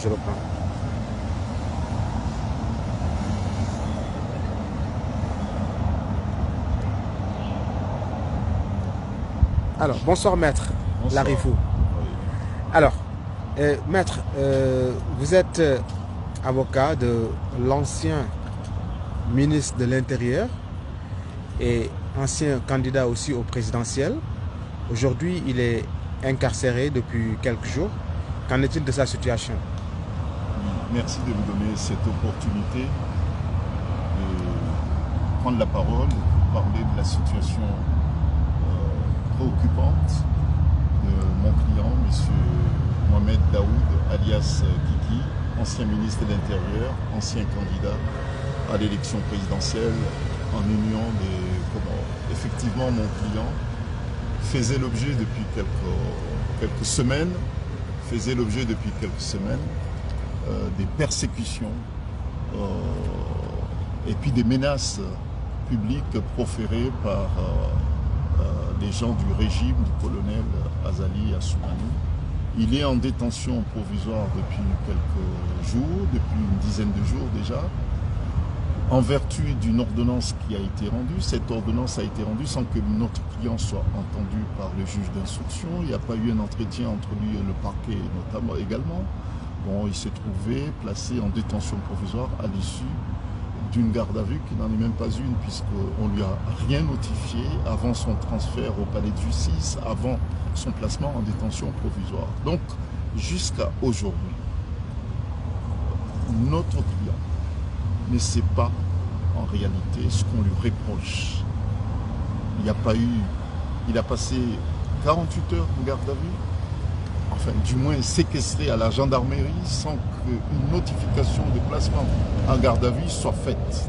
je le prends. Alors, bonsoir maître Bonsoir. Larifou. Oui. Alors, maître, vous êtes avocat de l'ancien ministre de l'Intérieur et ancien candidat aussi au présidentiel. Aujourd'hui, il est incarcéré depuis quelques jours. Qu'en est-il de sa situation? Merci de me donner cette opportunité de prendre la parole, de parler de la situation préoccupante de mon client, M. Mohamed Daoud, alias Kiki, ancien ministre de l'Intérieur, ancien candidat à l'élection présidentielle en Union des Comores. Effectivement, mon client faisait l'objet depuis quelques semaines, des persécutions et puis des menaces publiques proférées par les gens du régime du colonel Azali Assoumani. Il est en détention provisoire depuis quelques jours, depuis une dizaine de jours déjà, en vertu d'une ordonnance qui a été rendue. Cette ordonnance a été rendue sans que notre client soit entendu par le juge d'instruction. Il n'y a pas eu un entretien entre lui et le parquet notamment également. Bon, il s'est trouvé placé en détention provisoire à l'issue d'une garde à vue qui n'en est même pas une, puisqu'on ne lui a rien notifié avant son transfert au palais de justice, avant son placement en détention provisoire. Donc, jusqu'à aujourd'hui, notre client ne sait pas en réalité ce qu'on lui reproche. Il a passé 48 heures de garde à vue, enfin du moins séquestré à la gendarmerie sans qu'une notification de placement en garde à vue soit faite.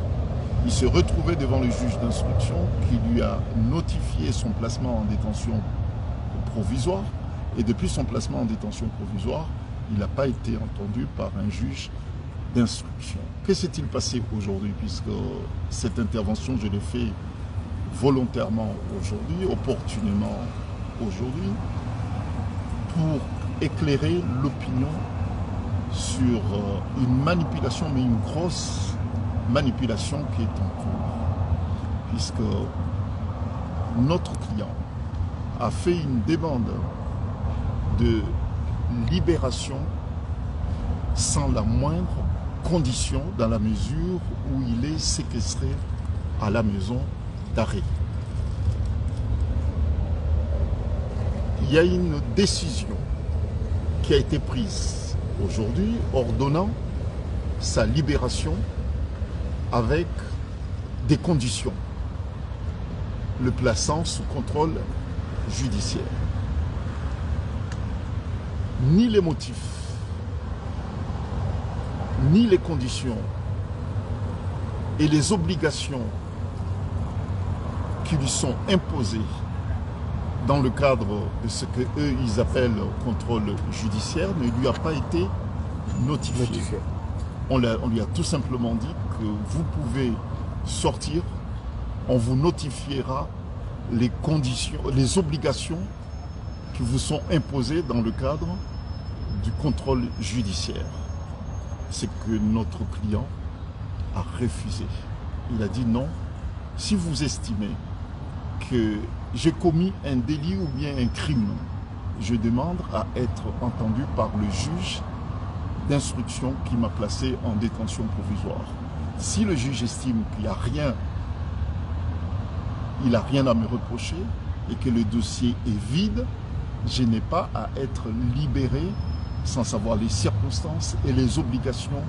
Il se retrouvait devant le juge d'instruction qui lui a notifié son placement en détention provisoire, et depuis son placement en détention provisoire, il n'a pas été entendu par un juge d'instruction. Que s'est-il passé aujourd'hui, puisque cette intervention, je l'ai fait volontairement aujourd'hui, opportunément aujourd'hui, pour éclairer l'opinion sur une manipulation, mais une grosse manipulation qui est en cours, puisque notre client a fait une demande de libération sans la moindre condition, dans la mesure où il est séquestré à la maison d'arrêt. Il y a une décision qui a été prise aujourd'hui ordonnant sa libération avec des conditions, le plaçant sous contrôle judiciaire. Ni les motifs, ni les conditions et les obligations qui lui sont imposées dans le cadre de ce qu'eux ils appellent contrôle judiciaire ne lui a pas été notifié. On lui a tout simplement dit que vous pouvez sortir, on vous notifiera les conditions, les obligations qui vous sont imposées dans le cadre du contrôle judiciaire. C'est que notre client a refusé. Il a dit non, si vous estimez que j'ai commis un délit ou bien un crime, je demande à être entendu par le juge d'instruction qui m'a placé en détention provisoire. Si le juge estime qu'il n'y a rien, il n'a rien à me reprocher et que le dossier est vide, je n'ai pas à être libéré sans savoir les circonstances et les obligations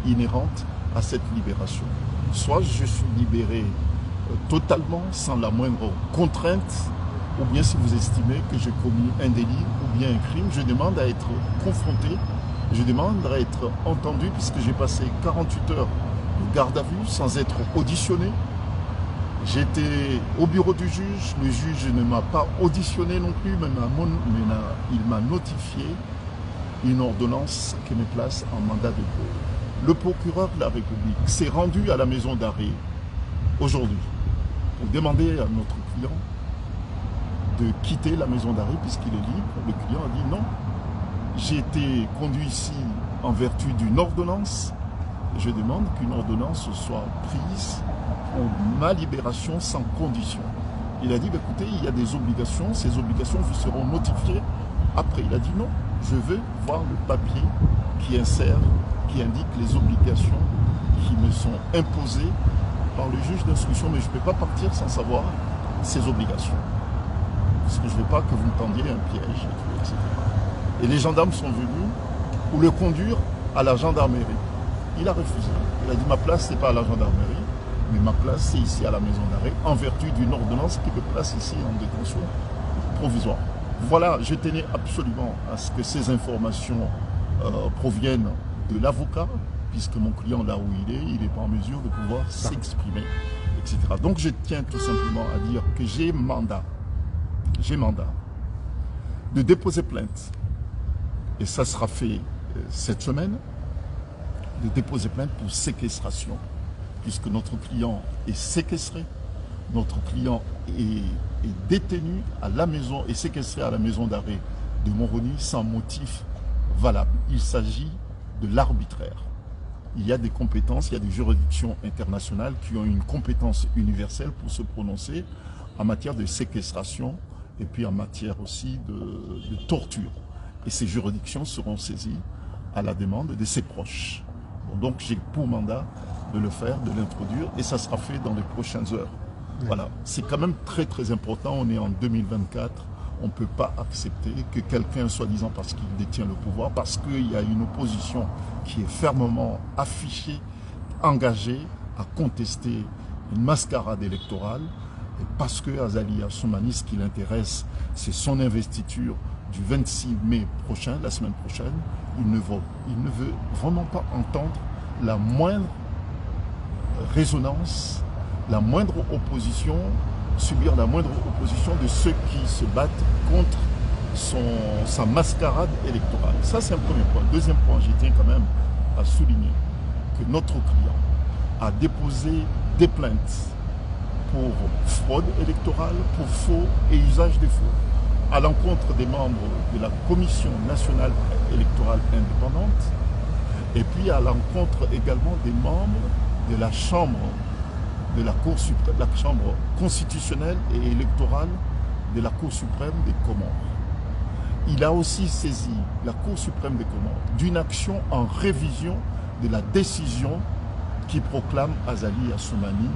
inhérentes à cette libération. Soit je suis libéré totalement, sans la moindre contrainte, ou bien si vous estimez que j'ai commis un délit ou bien un crime, je demande à être confronté, je demande à être entendu, puisque j'ai passé 48 heures de garde à vue sans être auditionné. J'étais au bureau du juge, le juge ne m'a pas auditionné non plus, mais il m'a notifié une ordonnance qui me place en mandat de dépôt. Le procureur de la République s'est rendu à la maison d'arrêt aujourd'hui pour demander à notre client de quitter la maison d'arrêt puisqu'il est libre. Le client a dit non, j'ai été conduit ici en vertu d'une ordonnance. Je demande qu'une ordonnance soit prise pour ma libération sans condition. Il a dit, bah, écoutez, il y a des obligations, ces obligations vous seront notifiées après. Il a dit non, je veux voir le papier qui insère, qui indique les obligations qui me sont imposées par le juge d'instruction, mais je ne peux pas partir sans savoir ces obligations. Parce que je ne veux pas que vous me tendiez un piège, etc. Et les gendarmes sont venus pour le conduire à la gendarmerie. Il a refusé. Il a dit, ma place, ce n'est pas à la gendarmerie, mais ma place, c'est ici à la maison d'arrêt, en vertu d'une ordonnance qui me place ici en détention provisoire. Voilà, je tenais absolument à ce que ces informations proviennent de l'avocat, puisque mon client, là où il n'est pas en mesure de pouvoir s'exprimer, etc. Donc je tiens tout simplement à dire que j'ai mandat de déposer plainte, et ça sera fait cette semaine, de déposer plainte pour séquestration, puisque notre client est séquestré, notre client est détenu à la maison, et séquestré à la maison d'arrêt de Moroni sans motif valable. Il s'agit de l'arbitraire. Il y a des compétences, il y a des juridictions internationales qui ont une compétence universelle pour se prononcer en matière de séquestration et puis en matière aussi de torture. Et ces juridictions seront saisies à la demande de ses proches. Donc j'ai pour mandat de le faire, de l'introduire, et ça sera fait dans les prochaines heures. Voilà, c'est quand même très très important, on est en 2024, on ne peut pas accepter que quelqu'un, soi-disant parce qu'il détient le pouvoir, parce qu'il y a une opposition qui est fermement affichée, engagée à contester une mascarade électorale, et parce que Azali Assoumani, ce qui l'intéresse, c'est son investiture du 26 mai prochain, la semaine prochaine. Il ne veut vraiment pas entendre la moindre résonance, la moindre opposition, subir la moindre opposition de ceux qui se battent contre sa mascarade électorale. Ça, c'est un premier point. Deuxième point, je tiens quand même à souligner que notre client a déposé des plaintes pour fraude électorale, pour faux et usage des faux, à l'encontre des membres de la Commission nationale électorale indépendante, et puis à l'encontre également des membres de la Chambre de la Cour suprême, la Chambre constitutionnelle et électorale de la Cour suprême des Comores. Il a aussi saisi la Cour suprême des Comores d'une action en révision de la décision qui proclame Azali Assoumani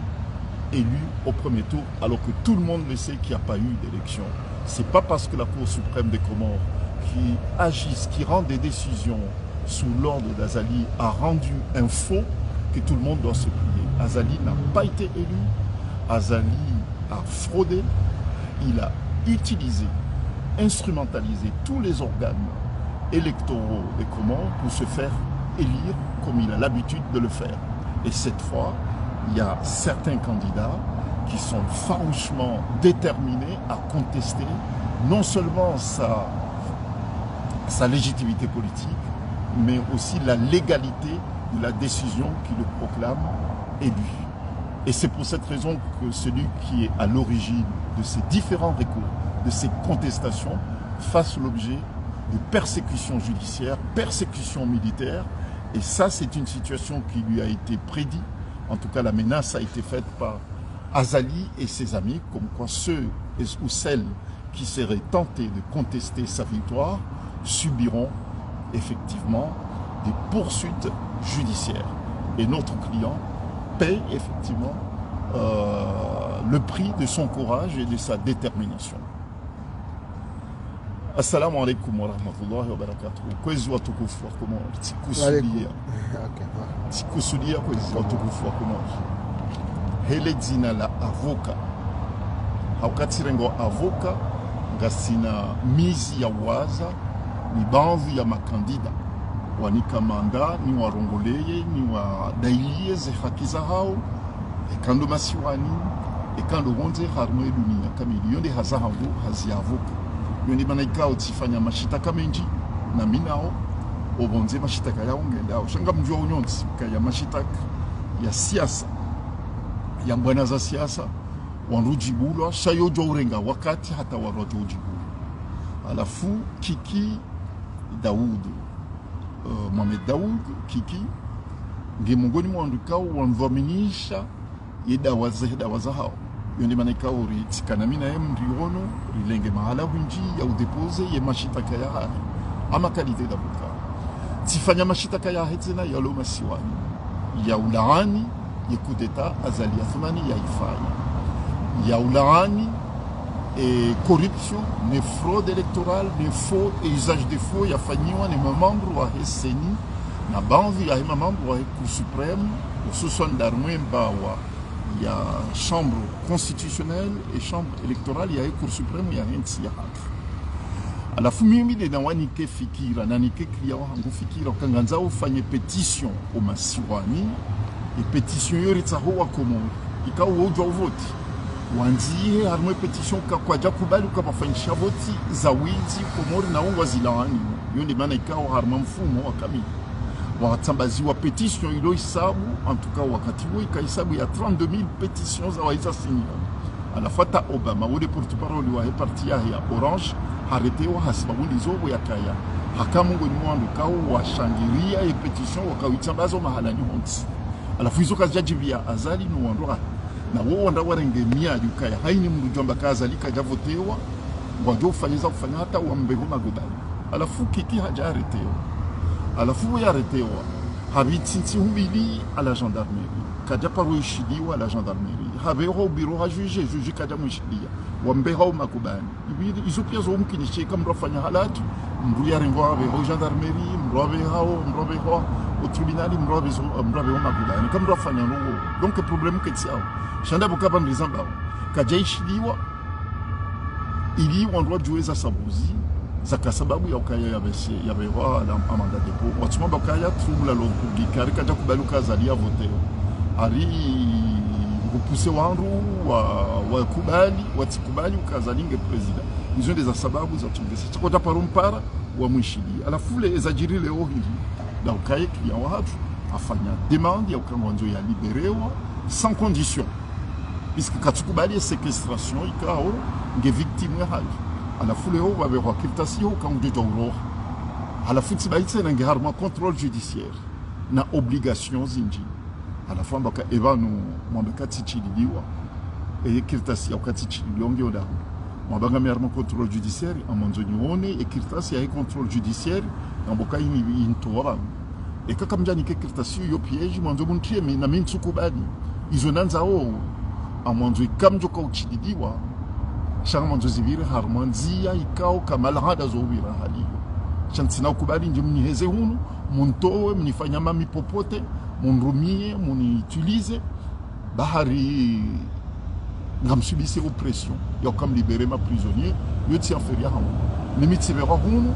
élu au premier tour, alors que tout le monde le sait qu'il n'y a pas eu d'élection. Ce n'est pas parce que la Cour suprême des Comores qui agisse, qui rend des décisions sous l'ordre d'Azali a rendu un faux que tout le monde doit se plier. Azali n'a pas été élu, Azali a fraudé, il a utilisé, instrumentalisé tous les organes électoraux des Comores pour se faire élire comme il a l'habitude de le faire. Et cette fois, il y a certains candidats qui sont farouchement déterminés à contester non seulement sa légitimité politique, mais aussi la légalité de la décision qui le proclame élu. Et c'est pour cette raison que celui qui est à l'origine de ces différents recours, de ces contestations, fasse l'objet de persécutions judiciaires, persécutions militaires. Et ça, c'est une situation qui lui a été prédite. En tout cas, la menace a été faite par Azali et ses amis, comme quoi ceux ou celles qui seraient tentés de contester sa victoire subiront effectivement des poursuites judiciaires. Et notre client paie effectivement le prix de son courage et de sa détermination. Assalamu alaikum wa rahmatullahi wa barakatuh. Kwezi watukufu wa Komoro. Tikusudia kwezi watukufu wa Komoro. Hele dzina la avoka. Haukatirengo avoka ngasina mizi ya waza ni baadhi ya makandida wanikamanda ni warongoleye ni wadailie ze haki za hao ekando masiwani ekando wonze harumwe dunia kamili yonde hazahangu hazi avoka yonde manaikao tifanya mashitaka menji na minao obonze mashitaka yao ngendao shanga mjua unyonzi kaya mashitaka ya siasa ya mbwana za siasa wanrujibulwa shayo jourenga wakati hata warojibulwa alafu Kiki Daoud Mohamed Daoud Kiki nge mongoni mwandukao wanvaminisha yedawa zao yonde manekao ritikana mina mriono rilenge mahala hunji ya udepose ye mashitaka ya hali ama kalite d'avocat tifanya mashitaka ya hetena ya lo masiwani ya ulaani ya coup d'etat azali athmani ya ifai ya ulaani et corruption, les fraudes électorales, les faux et usage de faux, il y a fanyiwa ni membres wa SNI na banvi ya membre wa Cour suprême, ce sont d'armée bawa il y a chambre constitutionnelle et chambre électorale, il y a Cour suprême, il y a hensi ya haki. À la fumimi de nawani ke fikira na nike kriya wa hangu fikira kanganza ufanye pétition au masiwani et pétition yoritsa ho komo ikawo ujwa vote wanziye harimo petition kwa jakubali ukabafanyisha voti za wizi komori na ungwa zilani yonde maana ikawa harimo mfumo wa kamili watambaziwa petition ilo hisabu antuka wakati huo ikahesabu ya 32000 petitions za waiza sinya anafata Obama wode porte-parole wa parti ya Orange haretewa hasibabu lizo ya kaya hakamungo ni mwandu kao washangiria e petition wakawitambazo mahalani honti alafu hizo kazi jajibia azali no wandora na wao wanda warengemia yukaya haini mrujomba kaza likajavotewa wajo ufanyeza kufanya hata wambeho magobali alafu Kiki haja aretewa alafu ya aretewa habitsinti hubili à la gendarmerie kaja paro ishidiwa à la gendarmerie habeho biro ha juge kaja mwishidia wambeho magobali izo pia zo mkinishe kama rafanya halatu mru ya rengo habeho gendarmerie mrobeho au tribunal mrobeho magobali kama rafanya no donc problème que c'est Chanda bukaba ndizamba kajaishiliwa ili wandwa jueza sabuzi zaka sababu ya ukaya ya bewa na amanda depo watsuma bakaya trouble l'ordre public ari kaja kubaluka zalia voteo ari kupuse wandu wa kubali watikubali ukazalinge president hizo ndizo sababu za tungesa chakota parumpara wa mwishili alafu le ezajiri leo hivi na ukaya kia watu afanya demande ya ukamwanzo ya liberewa sans condition puisque katukubali séquestration ikao nge victime ya hali alafu leo wabe kwa kirtasi ho kan de jawro alafu tibaitse nge harma contrôle judiciaire na obligation zinji alafu ambaka ebanu mwambaka tichiliwa e kirtasi wakati chilionge oda mwabanga merma contrôle judiciaire amonzo nione e kirtasi ya contrôle judiciaire amboka ini intora e kaka mjani ke kirtasi yo piège mwanzo muntie na mintsukubali izonanza o amonzo ikamjo kwa uchiliwa shanga mwanzo zivire harmanzia ikao kamala hada zowira haliyo chantina ukubali nje mniheze hunu muntowe mnifanya mami popote munrumie munitilize bahari ngamsubise oppression yo kam libérer ma prisonnier yo ti enferia hamu limite vera hunu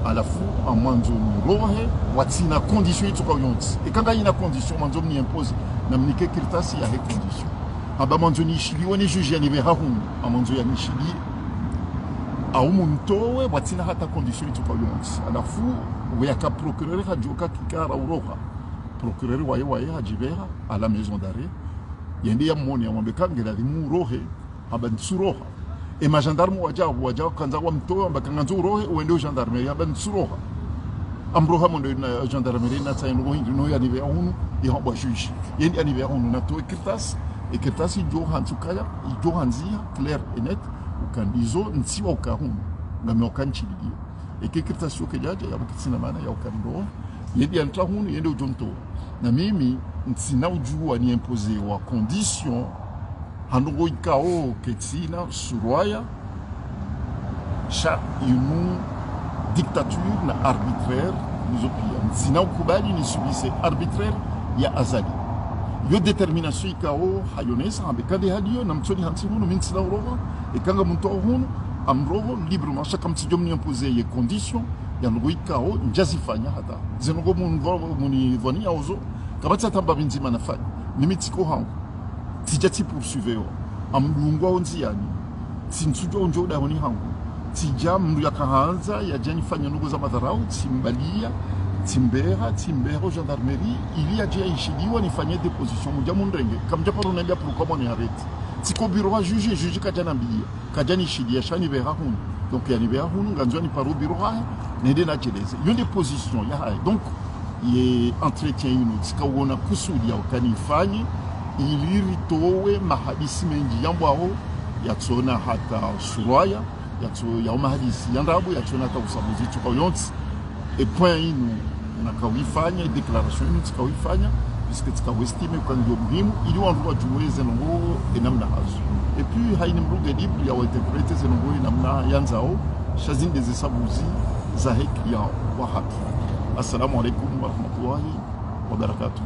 alafu amanzo rohe watina condition ituka yonti e kanga ina condition manzo mni impose na mnike kirtasi ya he condition aba manzo ni shili woni juge ya libera hunu amanzo ya nishili au muntowe watina hata condition ituka yonti alafu weyaka procureur hajoka kikara uroha procureur waye hajibera à la maison d'arrêt yendi ya moni ya mwambeka ngela limu rohe abansuroha e ma gendarme waja kanza wa mtoyo mbakanganzo rohe uende gendarmerie abansuroha ambroha mondo na gendarmerie na tsaino hindi no ya nive hunu ya hamba juge yendi anive hunu na to kirtas johan tsukaya johanzia clair et net ukandizo ntsiwa ukahunu na meokanchilidio e kirtas yoke jaja ya bakitsina mana ya ukando yendi antra hunu yende ujonto na mimi ntsina ujua ni imposer wa condition hanongo ikao ketina suroya cha une dictature na arbitraire nizopia ntsina ukubali ni subise arbitraire ya azali yo determination ikao hayonesa ambekade haliyo na mtsoni hansi hunu mintsina uroha ekanga muntu hunu amroho librement chaque mtsijom ni imposer ye condition ya ngo ikao njazifanya hata zenongo muni voni yaozo kabatsa tamba binzima nafanya nimitiko hangu tijati poursuivre amlungwa onziani tsinsujo onjo da honi hangu tija mndu yakahanza ya jani fanya nugo za madharau timbalia timbero gendarmerie ili aje ishiliwa nifanye deposition muja mundenge kamja paro nambia pourquoi mon arrête tiko bureau juge kajana mbia kajani shilia shani vera hunu donc il y a des personnes qui ont parlé bureau ne de na cheleze il y a des positions donc il entretien une tikaona kusudi aukanifanye ili towe mahadisi mengi yambao yatsona hata suraya yatso ya mahadisi yandabu yatsona hata usabuzi tukayonsi et point inu nakawifanya declaration inu tukawifanya puisque tukawestime kwa ndio muhimu ili wandu wajuweze ngo enamna hazo et puis haini mruge libre ya interpréter zengo enamna yanzao shazin des sabuzi za heki ya wahatu. Assalamu alaikum wa rahmatullahi wa barakatuh.